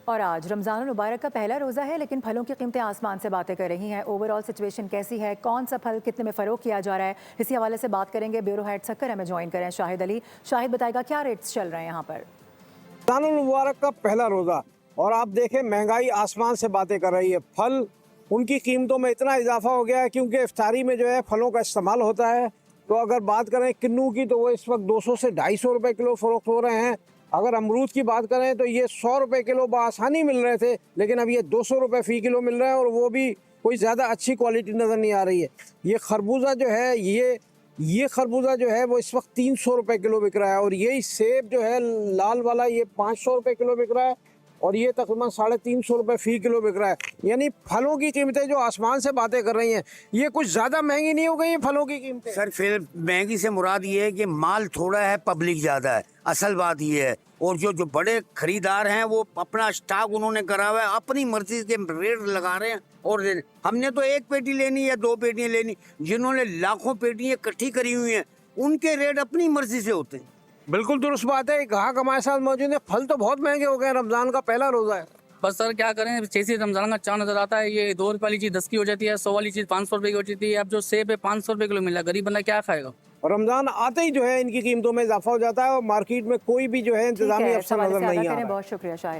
और आज रमज़ान मुबारक का पहला रोज़ा है, लेकिन फलों की कीमतें आसमान से बातें कर रही हैं। ओवरऑल सिचुएशन कैसी है, कौन सा फल कितने में फ़रोग किया जा रहा है, इसी हवाले से बात करेंगे। ब्यूरो हेड सक्कर हमें ज्वाइन करें शाहिद अली। शाहिद बताएगा क्या रेट्स चल रहे हैं यहाँ पर। रमज़ान मुबारक का पहला रोज़ा और आप देखें महंगाई आसमान से बातें कर रही है। फल उनकी कीमतों में इतना इजाफा हो गया है क्योंकि इफ्तारी में जो है फलों का इस्तेमाल होता है। तो अगर बात करें किन्नू की तो वो इस वक्त 200 से 250 रुपए किलो फ़रोख्त हो रहे हैं। अगर अमरूद की बात करें तो ये 100 रुपए किलो बआसानी मिल रहे थे, लेकिन अब ये 200 रुपए फ़ी किलो मिल रहे हैं और वो भी कोई ज़्यादा अच्छी क्वालिटी नज़र नहीं आ रही है। ये खरबूजा जो है ये खरबूजा जो है वो इस वक्त 300 रुपए किलो बिक रहा है और यही सेब जो है लाल वाला ये 500 रुपए किलो बिक रहा है और ये तकरीबन 350 रुपए फ़ी किलो बिक रहा है। यानी फलों की कीमतें जो आसमान से बातें कर रही हैं, ये कुछ ज़्यादा महंगी नहीं हो गई हैं फलों की कीमतें। सर फिर महंगी से मुराद ये है कि माल थोड़ा है, पब्लिक ज़्यादा है, असल बात ये है। और जो बड़े खरीदार हैं वो अपना स्टॉक उन्होंने करा हुआ है, अपनी मर्जी के रेट लगा रहे हैं। और हमने तो एक पेटी लेनी या 2 पेटियाँ लेनी, जिन्होंने लाखों पेटियाँ इकट्ठी करी हुई हैं उनके रेट अपनी मर्जी से होते हैं। बिल्कुल दुरुस्त बात है। ग्राहक हमारे साथ मौजूद है। फल तो बहुत महंगे हो गए, रमज़ान का पहला रोज़ा है। बस सर क्या करें, जैसे रमजान का चाँद नजर आता है ये 2 रुपये वाली चीज़ 10 की हो जाती है, 100 वाली चीज़ 500 रुपये की हो जाती है। अब जो सेब है 500 रुपये किलो मिला, गरीब बंदा क्या खाएगा। और रमज़ान आते ही जो है इनकी कीमतों में इजाफा हो जाता है और मार्केट में कोई भी जो है इंतजामी अफसर नजर नहीं आ रहा है। बहुत शुक्रिया शाहिद।